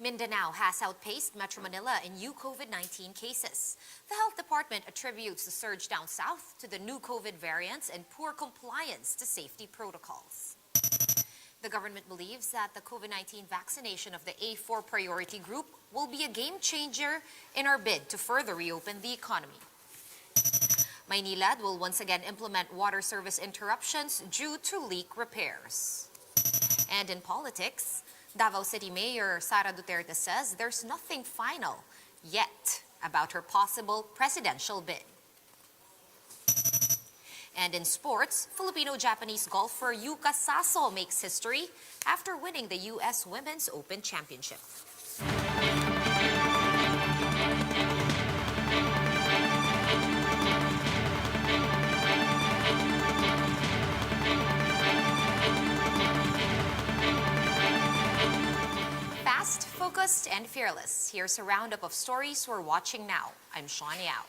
Mindanao has outpaced Metro Manila in new COVID-19 cases. The health department attributes the surge down south to the new COVID variants and poor compliance to safety protocols. The government believes that the COVID-19 vaccination of the A4 priority group will be a game changer in our bid to further reopen the economy. Maynilad will once again implement water service interruptions due to leak repairs. And in politics, Davao City Mayor Sara Duterte says there's nothing final yet about her possible presidential bid. And in sports, Filipino-Japanese golfer Yuka Saso makes history after winning the U.S. Women's Open Championship. Fast, focused, and fearless. Here's a roundup of stories we're watching now. I'm Shawn Yao.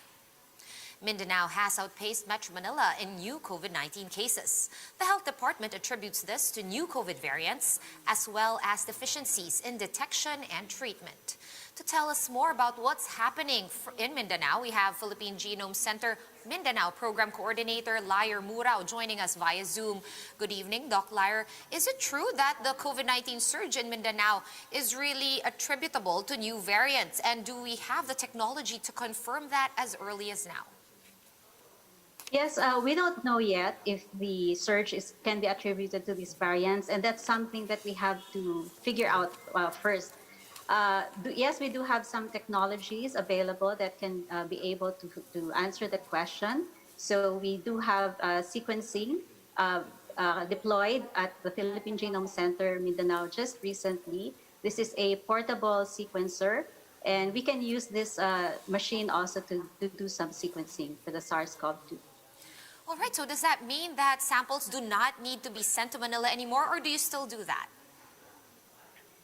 Mindanao has outpaced Metro Manila in new COVID-19 cases. The health department attributes this to new COVID variants as well as deficiencies in detection and treatment. To tell us more about what's happening in Mindanao, we have Philippine Genome Center Mindanao Program Coordinator Lyre Murao joining us via Zoom. Good evening, Doc Lyre. Is it true that the COVID-19 surge in Mindanao is really attributable to new variants? And do we have the technology to confirm that as early as now? Yes, we don't know yet if the surge can be attributed to these variants, and that's something that we have to figure out first. Yes, we do have some technologies available that can be able to answer the question. So we do have sequencing deployed at the Philippine Genome Center Mindanao just recently. This is a portable sequencer, and we can use this machine also to do some sequencing for the SARS-CoV-2. All right, so does that mean that samples do not need to be sent to Manila anymore, or do you still do that?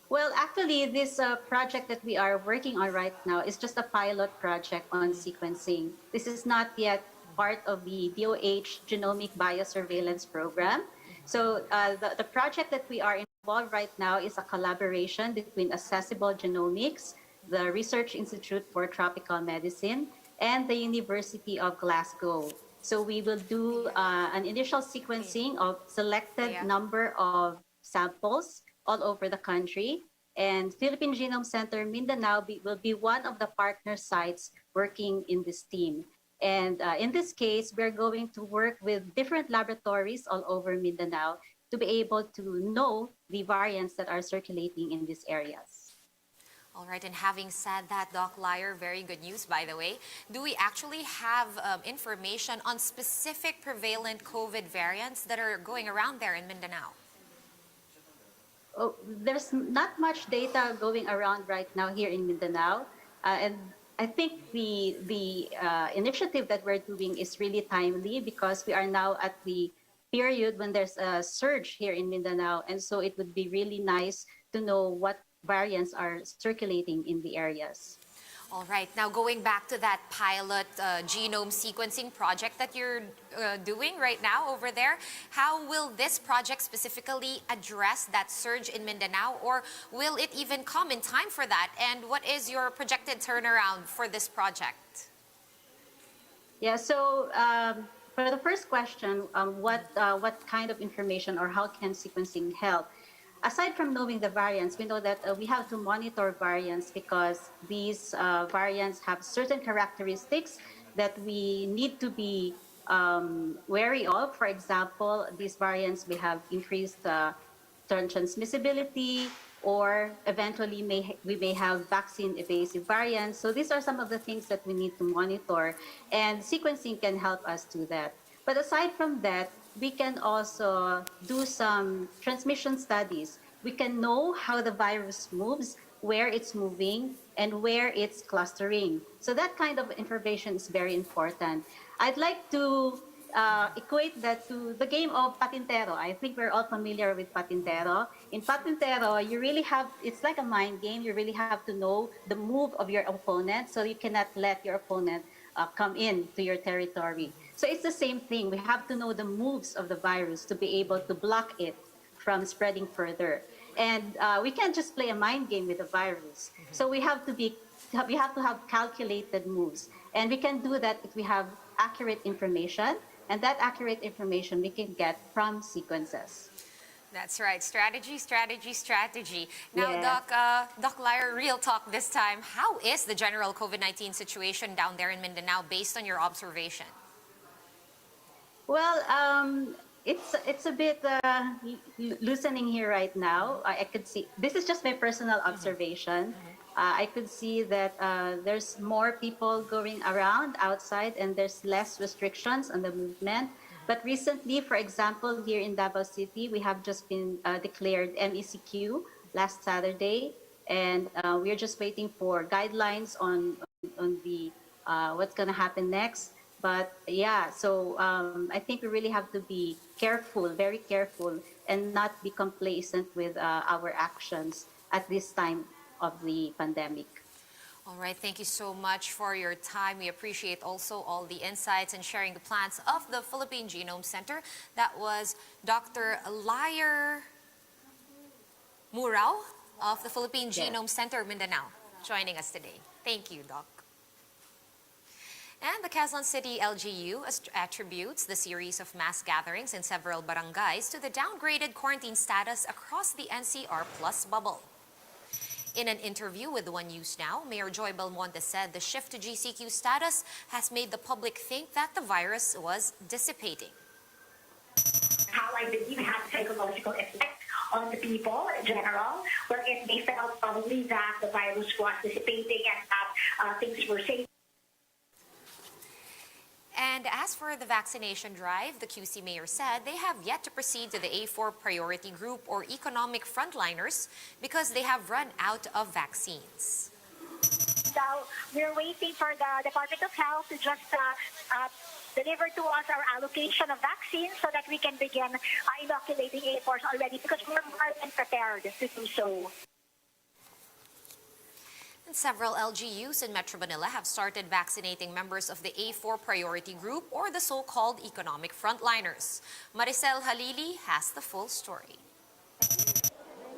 Well, actually, this project that we are working on right now is just a pilot project on sequencing. This is not yet part of the DOH Genomic Biosurveillance Program. So the project that we are involved right now is a collaboration between Accessible Genomics, the Research Institute for Tropical Medicine, and the University of Glasgow. So we will do an initial sequencing of selected number of samples all over the country. And Philippine Genome Center Mindanao will be one of the partner sites working in this team. And in this case, we're going to work with different laboratories all over Mindanao to be able to know the variants that are circulating in these areas. All right, and having said that, Doc Lyre, very good news, by the way. Do we actually have information on specific prevalent COVID variants that are going around there in Mindanao? Oh, there's not much data going around right now here in Mindanao. And I think the initiative that we're doing is really timely because we are now at the period when there's a surge here in Mindanao. And so it would be really nice to know what variants are circulating in the areas. All right. Now, going back to that pilot genome sequencing project that you're doing right now over there, how will this project specifically address that surge in Mindanao, or will it even come in time for that? And what is your projected turnaround for this project? Yeah, so for the first question, what kind of information or how can sequencing help? Aside from knowing the variants, we know that we have to monitor variants because these variants have certain characteristics that we need to be wary of. For example, these variants may have increased transmissibility, or eventually we may have vaccine evasive variants. So these are some of the things that we need to monitor, and sequencing can help us do that. But aside from that, we can also do some transmission studies. We can know how the virus moves, where it's moving, and where it's clustering. So that kind of information is very important. I'd like to equate that to the game of Patintero. I think we're all familiar with Patintero. In Patintero, you really have, it's like a mind game. You really have to know the move of your opponent, so you cannot let your opponent come in to your territory. So it's the same thing. We have to know the moves of the virus to be able to block it from spreading further. And we can't just play a mind game with the virus. So we have to have calculated moves. And we can do that if we have accurate information. And that accurate information we can get from sequences. That's right. Strategy, strategy, strategy. Now, Yeah. Doc Lyer, real talk this time. How is the general COVID-19 situation down there in Mindanao based on your observation? Well, it's a bit loosening here right now. I could see, this is just my personal observation. I could see that there's more people going around outside and there's less restrictions on the movement. But recently, for example, here in Davao City, we have just been declared MECQ last Saturday, and we're just waiting for guidelines on the what's going to happen next. But yeah, so I think we really have to be careful, very careful, and not be complacent with our actions at this time of the pandemic. All right, thank you so much for your time. We appreciate also all the insights and sharing the plans of the Philippine Genome Center. That was Dr. Lyer Murao of the Philippine Genome Center, Mindanao, joining us today. Thank you, Doc. And the Quezon City LGU attributes the series of mass gatherings in several barangays to the downgraded quarantine status across the NCR Plus bubble. In an interview with One News Now, Mayor Joy Belmonte said the shift to GCQ status has made the public think that the virus was dissipating. How I believe it has psychological effect on the people in general, wherein they felt probably that the virus was dissipating and that things were safe. And as for the vaccination drive, the QC mayor said they have yet to proceed to the A4 priority group or economic frontliners because they have run out of vaccines. So we're waiting for the Department of Health to just deliver to us our allocation of vaccines so that we can begin inoculating A4s already, because we're more than prepared to do so. Several LGUs in Metro Manila have started vaccinating members of the A4 priority group or the so-called economic frontliners. Maricel Halili has the full story.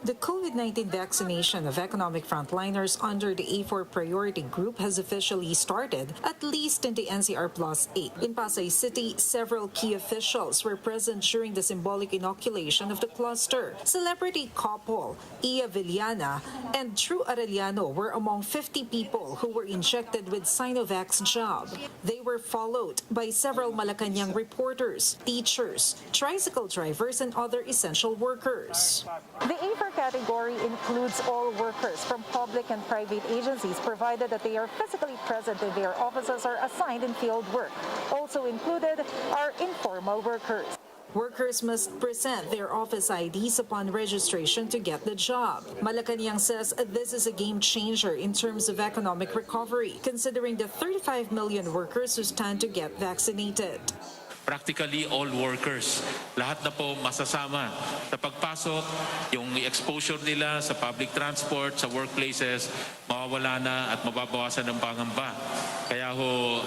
The COVID-19 vaccination of economic frontliners under the A4 priority group has officially started, at least in the NCR Plus 8. In Pasay City, several key officials were present during the symbolic inoculation of the cluster. Celebrity couple Iya Villana and Drew Arellano were among 50 people who were injected with Sinovac's jab. They were followed by several Malacanang reporters, teachers, tricycle drivers, and other essential workers. The A4 category includes all workers from public and private agencies, provided that they are physically present in their offices or assigned in field work. Also included are informal workers. Workers must present their office IDs upon registration to get the job. Malacanang says this is a game changer in terms of economic recovery, considering the 35 million workers who stand to get vaccinated. Practically all workers, lahat na po masasama sa pagpasok, yung exposure nila sa public transport, sa workplaces, mawawala na at mababawasan ng pangamba. Kaya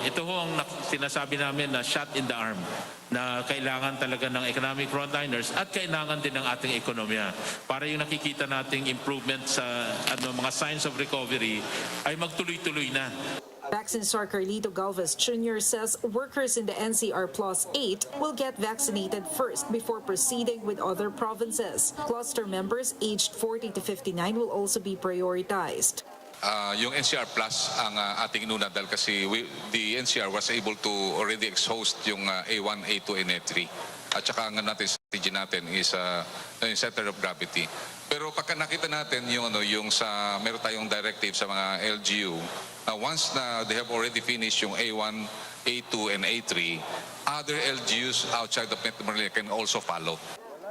ito ang sinasabi namin na shot in the arm, na kailangan talaga ng economic frontliners at kailangan din ng ating ekonomiya para yung nakikita nating improvement sa mga signs of recovery ay magtuloy-tuloy na. Vaccine star Carlito Galvez Jr. says workers in the NCR Plus 8 will get vaccinated first before proceeding with other provinces. Cluster members aged 40 to 59 will also be prioritized. Yung NCR Plus ang ating inuna dahil kasi the NCR was able to already exhaust yung A1, A2, and A3. At saka ang natin strategy natin is yung center of gravity. Pero pagka nakita natin yung meron tayong directive sa mga LGU, once na they have already finished yung A1, A2, and A3, other LGUs outside of Metro Manila can also follow.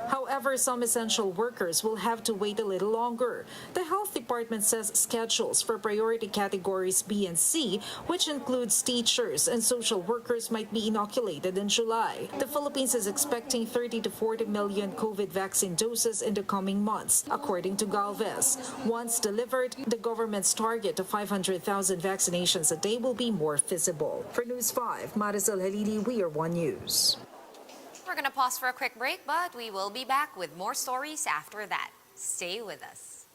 However, some essential workers will have to wait a little longer. The Health Department says schedules for priority categories B and C, which includes teachers and social workers, might be inoculated in July. The Philippines is expecting 30 to 40 million COVID vaccine doses in the coming months, according to Galvez. Once delivered, the government's target of 500,000 vaccinations a day will be more feasible. For News 5, Maricel Halili, We Are One News. We're going to pause for a quick break, but we will be back with more stories after that. Stay with us.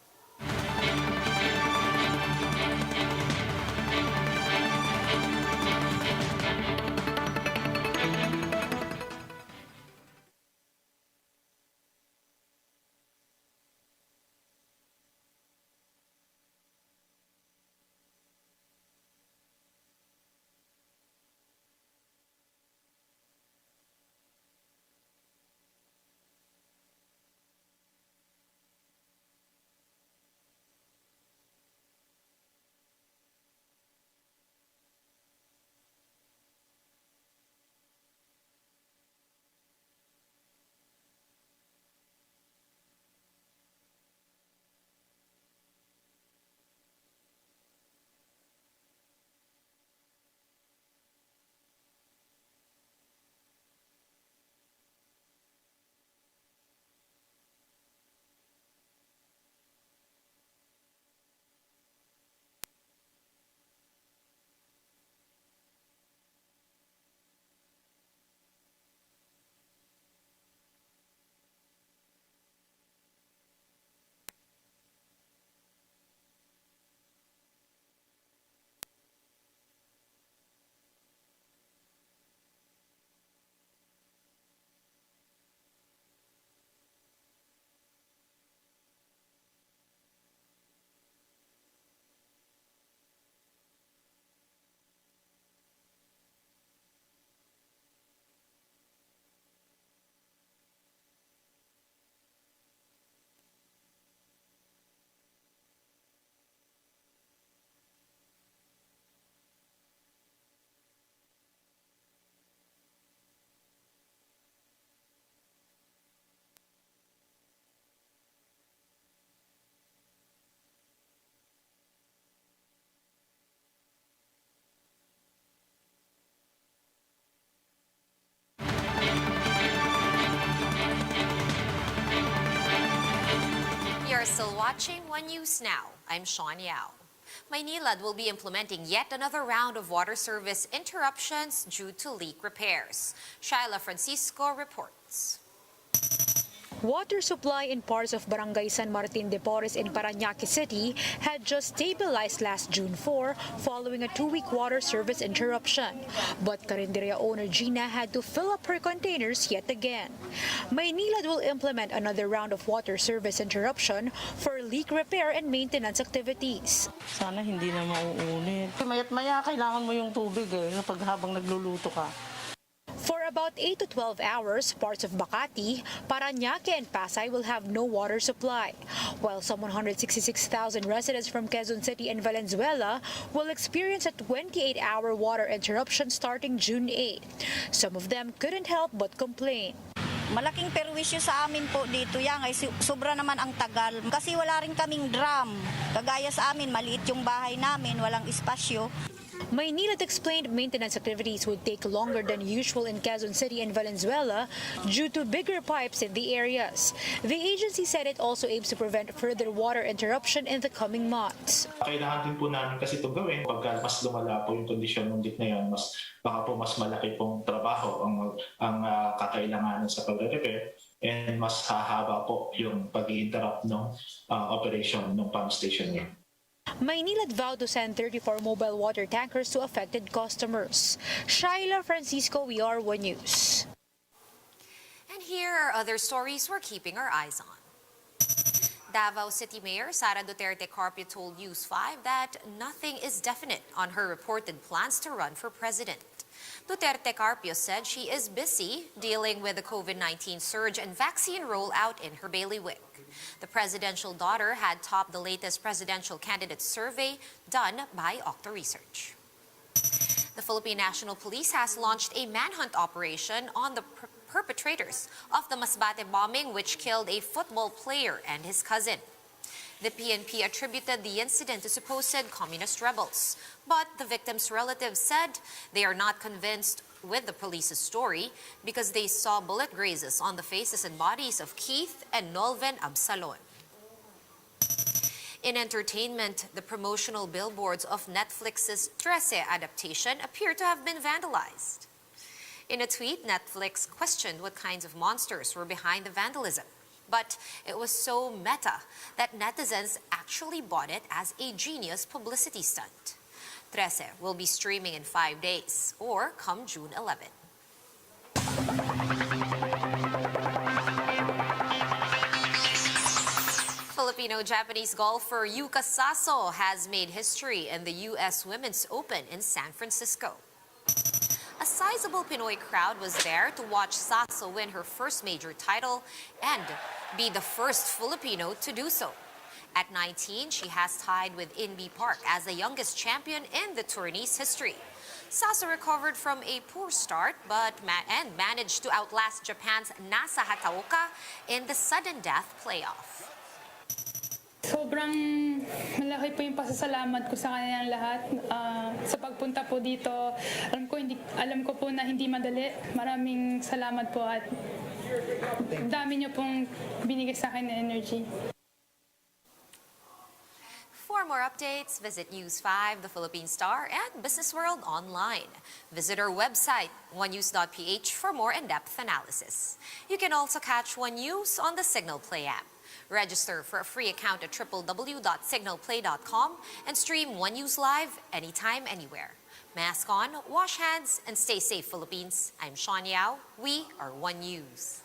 You're still watching One News Now. I'm Sean Yao. Maynilad will be implementing yet another round of water service interruptions due to leak repairs. Shyla Francisco reports. Water supply in parts of Barangay San Martin de Porres in Parañaque City had just stabilized last June 4 following a 2-week water service interruption. But Carinderia owner Gina had to fill up her containers yet again. Maynilad will implement another round of water service interruption for leak repair and maintenance activities. Sana hindi na mauunit. Mayat maya kailangan mo yung tubig kapag habang nagluluto ka. For about 8 to 12 hours, parts of Makati, Parañaque and Pasay will have no water supply, while some 166,000 residents from Quezon City and Valenzuela will experience a 28-hour water interruption starting June 8. Some of them couldn't help but complain. Malaking perwisyo sa amin po dito yan ay sobra naman ang tagal kasi wala rin kaming drum. Kagaya sa amin, maliit yung bahay namin, walang espasyo. Maynilad explained maintenance activities would take longer than usual in Quezon City and Valenzuela due to bigger pipes in the areas. The agency said it also aims to prevent further water interruption in the coming months. Kailangan din po namin kasi ito gawin pagka mas lumala po yung kondisyon ng leak na yan, baka po mas malaki pong trabaho ang kakailanganan sa pagre-repair and mas hahaba po yung pag-i-interrupt ng operation ng pump station niya. Maynilad vowed to send 34 mobile water tankers to affected customers. Shyla Francisco, we are One News. And here are other stories we're keeping our eyes on. Davao City Mayor Sara Duterte Carpio told News 5 that nothing is definite on her reported plans to run for president. Duterte Carpio said she is busy dealing with the COVID-19 surge and vaccine rollout in her bailiwick. The presidential daughter had topped the latest presidential candidate survey done by Octa Research. The Philippine National Police has launched a manhunt operation on the perpetrators of the Masbate bombing, which killed a football player and his cousin. The PNP attributed the incident to supposed communist rebels, but the victims' relatives said they are not convinced with the police's story because they saw bullet grazes on the faces and bodies of Keith and Nolven Absalon. In entertainment, the promotional billboards of Netflix's Trece adaptation appear to have been vandalized. In a tweet, Netflix questioned what kinds of monsters were behind the vandalism. But it was so meta that netizens actually bought it as a genius publicity stunt. 13 will be streaming in 5 days or come June 11. Filipino-Japanese golfer Yuka Saso has made history in the U.S. Women's Open in San Francisco. A sizable Pinoy crowd was there to watch Saso win her first major title and be the first Filipino to do so. At 19, she has tied with Inbee Park as the youngest champion in the tournee's history. Saso recovered from a poor start but managed to outlast Japan's Nasa Hataoka in the sudden death playoff. Sobrang malaki po yung pasasalamat ko sa kanilang lahat. Sa pagpunta po dito, alam ko po na hindi madali. Maraming salamat po at dami niyo pong binigay sa akin na energy. For more updates, visit News 5, The Philippine Star, and Business World online. Visit our website, onenews.ph, for more in-depth analysis. You can also catch One News on the Signal Play app. Register for a free account at www.signalplay.com and stream One News live anytime, anywhere. Mask on, wash hands, and stay safe, Philippines. I'm Sean Yao. We are One News.